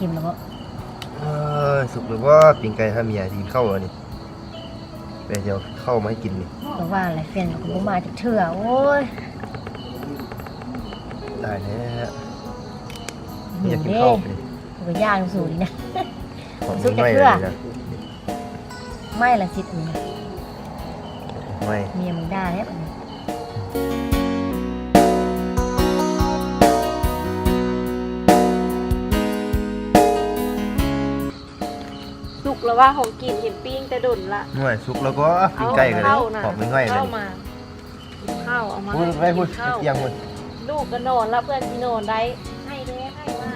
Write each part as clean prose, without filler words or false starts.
มแล้วก็สุกหรือว่าปิ้งไก่ถ้าเมียกินข้าวแล้วนี่ไปเดี๋ยวเข้ามาให้กินนี่แต่ว่าอะไรแฟนกูมาจะเถื่อโอ้ยตายแล้วไม่อยากกินข้าวเลยกูก็ย่างสูงนะสุกจะเถื่อไม่ละสิอันนี้ไม่เมียมึงได้แล้วสุกแล้วว่าของกินเห็นปิ้งแต่ดุนละง่วยสุกแล้วก็ปิ้งไก่กันเลยหอมไม่ง่อยเลยข้าวเอามาพูดไม่พูดเที่ยงพูดลูกก็นอนแล้วเพื่อนที่นอนได้ให้เด้ให้ว่า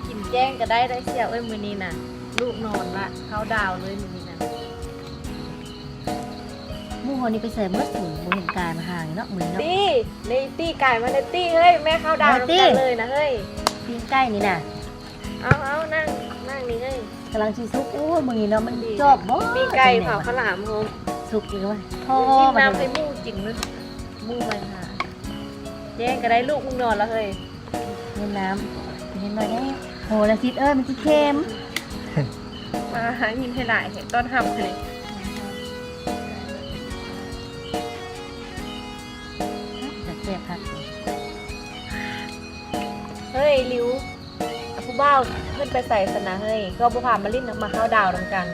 กินแจ้งก็ได้เสียมือนี้น่ะลูกนอนละเข้าดาวเลยมือนี้น่ะมู่คนนี้ไปใส่เมื่อสูงบนเห็นกายมาห่างเนาะมือเนาะตี้ไก่มาในตี้เฮ้ยแม่เข้าดาวกันเลยนะเฮ้ยปิ้งไก่นี่น่ะเอานั่งนี่เฮ้ยกำลังชีซุกอู้มือเนาะมันจอบบ่ปิ้งไก่เผาข้าวหลามโฮมสุกเลยว่าพ่อน้ำให้มู่จิ๋งนึกมู่ไปค่ะแจ้งก็ได้ลูกมึงนอนแล้วเฮ้ยเล่นน้ำเล่นหน่อยได้โหละซิดมันจะเค็มมาหาหินให้หลายเห็นต้นทำเลยจะเจ็บครับเฮ้ยลิวผู้บ่าวขึ้นไปใส่สนะเฮ้ยก็บุพามาลิ้นมาเข้าดาวดังกัน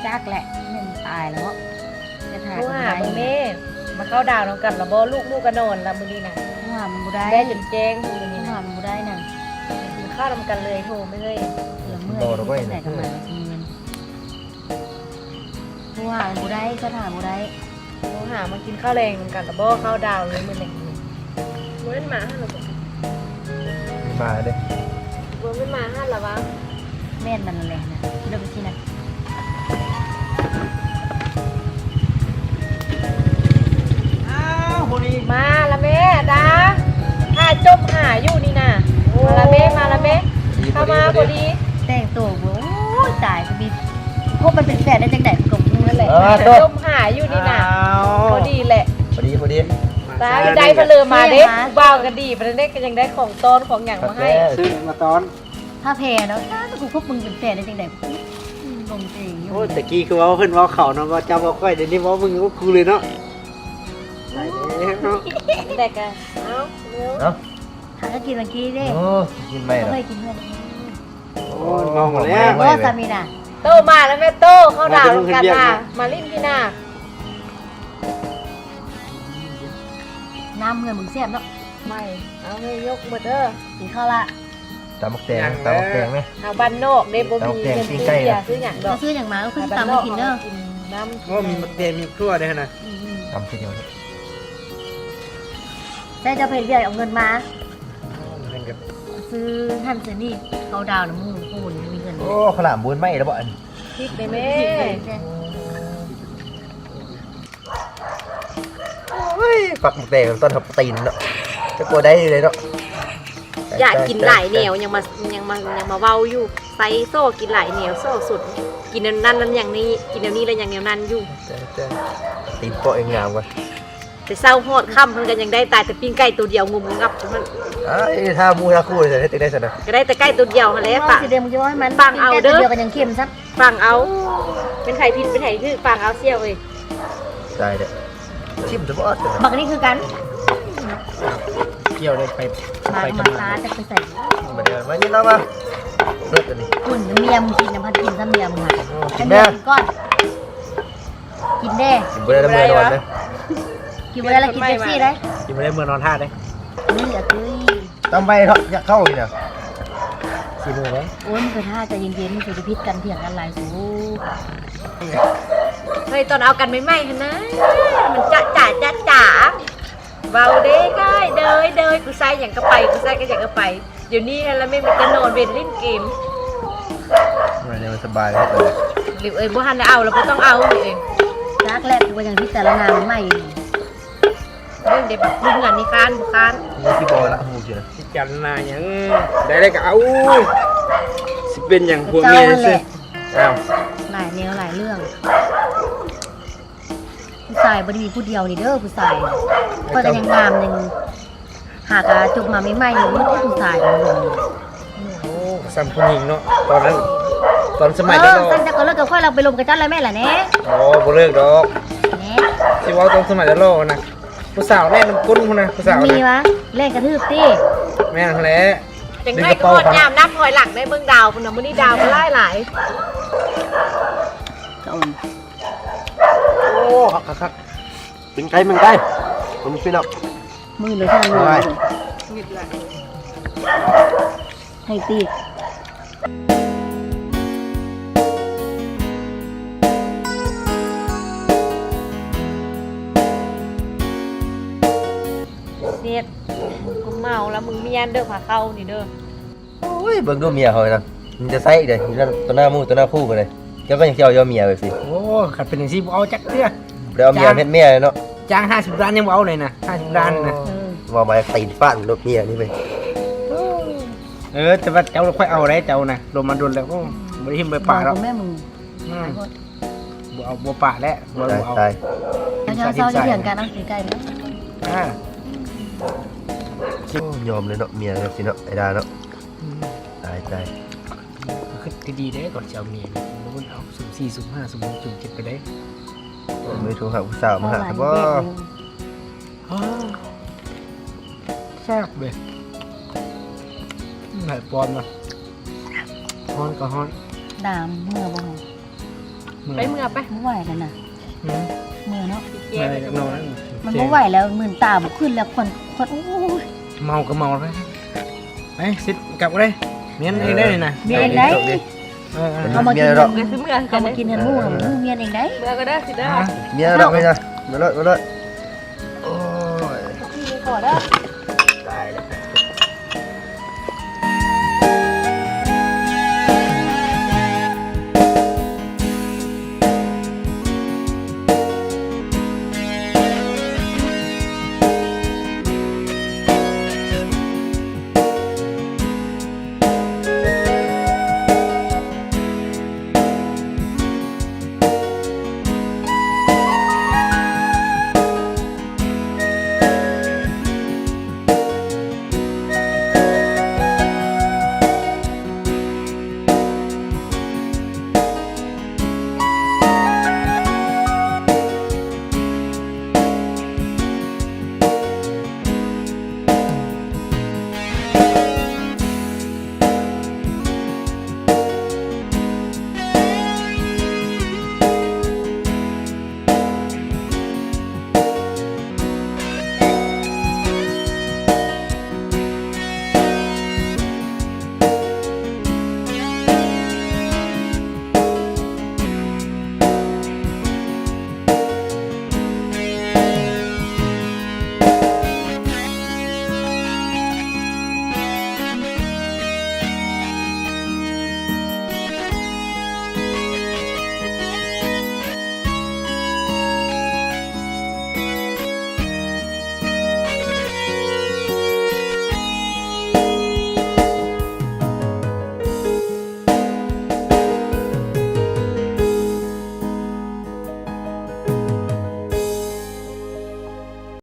จักแหละมันตายแล้วจะถ่ายผู้หามึงเม่มาเข้าดาวดังกันแล้วบ่ลูกกระโดนแล้วมือนี่นะผู้หามันบุได้ได้จนแจ้งมือนี่นะมันบุได้น่ะเข้าดังกันเลยโถไม่เลยเดี๋ยวเมื่อยไหนกันมาผู้หามันบุได้ก็ถามบุได้ผู้หามากินข้าวแรงดังกันแล้วบ่เข้าดาวเลยมือแรงเว้นหมาให้เรามาเด้ไม่มาห้าหรอวะแม่นมันแรงนะเริ่มที่นะมาละแม่ดาถ้าจมหาอยู่นี่นะมาละแม่เข้ามาพอดีแต่งตัวโอ้ยตายบีพวกมันเป็นแฝดได้จังไหนกับมึงนั่นแหละจมหาอยู่นี่นะพอดีแหละพอดีตาได้เพลิมาเด็กบ้ากันดีประเด็นก็ยังได้ของต้นของอย่างมาให้ซื้อมาตอนถ้าแพ้เนาะถ้ากูพวกมึงเป็นแฝดได้จังไหนลงเองโอ้แต่กี้คือว่าเพิ่นว่าเขาเนาะว่าจำว่าค่อยเดี๋ยวนี้ว่ามึงก็คือเลยเนาะเด็กอะเอาเร็วหาก็กินเมื่อกี้ดิกินไม่หรอเคยกินเพื่อนโอ้มองหมดแล้วก็สามีน่ะโตมาแล้วแม่โตเข้าดาวกันมาลิ้นที่หน้าน้ำเงินมึงเสียบเนาะไม่เอาให้ยกหมดเด้อกินข้าวละตำบักแตงไหมเอาบ้านนอกเด้บ่มีเงินซื้ออย่างดอกซื้ออย่างมาก็คือตำมากินเด้อน้ำว่ามีบักแตงมีครัวได้นะตำทีเดียวเลยได้จะเพลเรียกเอาเงินมาซื้อท่านซื้อนี่เขาดาวน้ำมูกปูนมีเงินโอ้ขลามบุญไหมแล้วบ่อันคิดได้ไหมฝักบักแตงต้นหับตีนเนาะจะกลัวได้เลยเนาะอยากกินหลายเหนียวยังมาเว้าอยู่ไซโซ่กินหลายเหนียวโซ่สุดกินนั้นอย่างนี้กินนี้แล้วอย่างเหนียวนั้นอยู่ตีนโปะเองงามกว่าแต่เศร้าโหดค่ำมันกันยังได้ตายแต่ปิ้งไก่ตัวเดียวงมงับมันถ้ามูถ้าคู่เลยได้สนะก็ได้แต่ไก่ตัวเดียวอะไรปะเดี๋ยวมึงย้อยมันฟังเอาเด้อเดียวกันยังเข้มซับฟังเอาเป็นไข่พิษเป็นไข่คือฟังเอาเซี่ยวเลยได้เด้อชิมจะบ่บักนี่คือกันเกี่ยวเลยไปร้านจะไปใส่มาเดี๋ยวมานี่เรามาเลือดอันนี้คุณเมียมกินน้ำพัดกินถ้าเมียมหายกินแม่ก้อนกินได้กินไม่ได้เมื่อนอนเลยกินไม่ได้แล้วกินเป๊ปซี่ได้กินไม่ได้เมื่อนอนท่าได้นี่เหลือคือทำไปเถอะอยากเข้าอีกเนี่ยสี่โมงแล้วโอ้ยมันเป็นท่าจะเย็นๆมันจะพิษกันเถียงกันหลายสูเฮ้ยตอนเอากันไม่ไหม้นะมันจ๋าเบาเด้ง่ายเดยกูใส่อย่างกระไปกูใส่ก็อย่างกระไปเดี๋ยวนี้แล้วไม่มีกันนอนเว้นเล่นเกมเนี่ยมันสบายเลยหรือบ่ทันได้เอาแล้วก็ต้องเอาเองรักแรกว่าอย่างที่แต่ละนามใหม่เรื่องเด็กแบบลุงงานนี่ค้านนี่ที่บอละหูเฉยที่จันนาอย่างได้ก็เอาสิเป็นอย่างพวกนี้สิอ้าวหลายแนวหลายเรื่องผู้ชายบ่ได้มีผู้เดียวนี่เด้อผู้ชายก็จะยังงามหนึ่งหากจุกมาไม่ไหม้อยู่มันผู้ชายมันลง ซ้ำผู้หญิงเนาะตอนนั้นตอนสมัย เอ เด็ก อสันจะก็เลิกกับค่อยเราไปลมกับจ้าอะไรแม่ล่ะเน่ อ๋อบ่เลิกดอก เน่ สิเว้าตอนสมัยเด็กนะผู้สาวแล่นน้ำก้นพุ่นนะผู้สาว มี นะ วะเล่นกระทืบตี แม่นแหละ จังได้ก็ยามนับถอยหลังได้เมืองดาวพุ่นน่ะมื้อนี้ดาวก็หลาย โอ้คักปิงไก่มึงไก่ผมพี่น้อง มือเลยใช่มือเลยให้ตี เสียดกูเมาแล้วมึงเมียนเด้อพาเข้านี่เด้อ โอ้ยเบิ่งดูเมียเขาเลยนะมันจะใส่เดี๋ยวตัวหน้ามูตัวหน้าคู่กันเลยเจ้าก็ยังเที่ยวยอเมียไปสิ โอ้ขัดเป็นอย่างซี่บ่เอาจักเทื่อ เดี๋ยวเอาเมียเมียเลยเนาะ จ้าง50ล้านยังบ่เอาเลยนะ50ล้านนะ ว่ามาตีนฟาดรถเมียนี่ไป แต่ว่าเจ้าค่อยเอาได้เจ้านะลงมาโดนแล้วก็บ่ได้หิมไปป่าแล้ว แม่มึง บ่เอาบ่ป่าแล้วบ่ ตาย เอา ตาย เช้าจะเถียงกันเอาสีไก่นะ อ่า โอ้ยอมเลยเนาะเมียเลยสิเนาะไอ้ดาเนาะตายตาย คือดีๆได้ก่อนจะเอาเมียมันเอาสุ่ม4สุ่ม5สุ่ม6สุ่ม7ไปได้ ไม่ถูกหาผู้สาวมาหาครับว่า แซ่บเลยไหนปอนมาฮ้อนก็ฮ้อน ดามเมื่อบ่ ไปเมื่อไป ไม่ไหวแล้วนะเมื่อเนาะ แย่เลยจะ น บ่ อน มันไม่ไหวแล้วมื่นตาบุขึ้นแล้วคนโอ้ย เมาก็เมาไปไปสิกลับก็ได้เมียนเองได้เลยนะ เมียเองได้ เอามากิน เมื่อซื้อเมื่อ เอามากินเงินหมูเมียเองได้ เมื่อก็ได้สิเด้อ เมียเราไม่นะมาเลยโอ้ย ขอได้ ตายแล้ว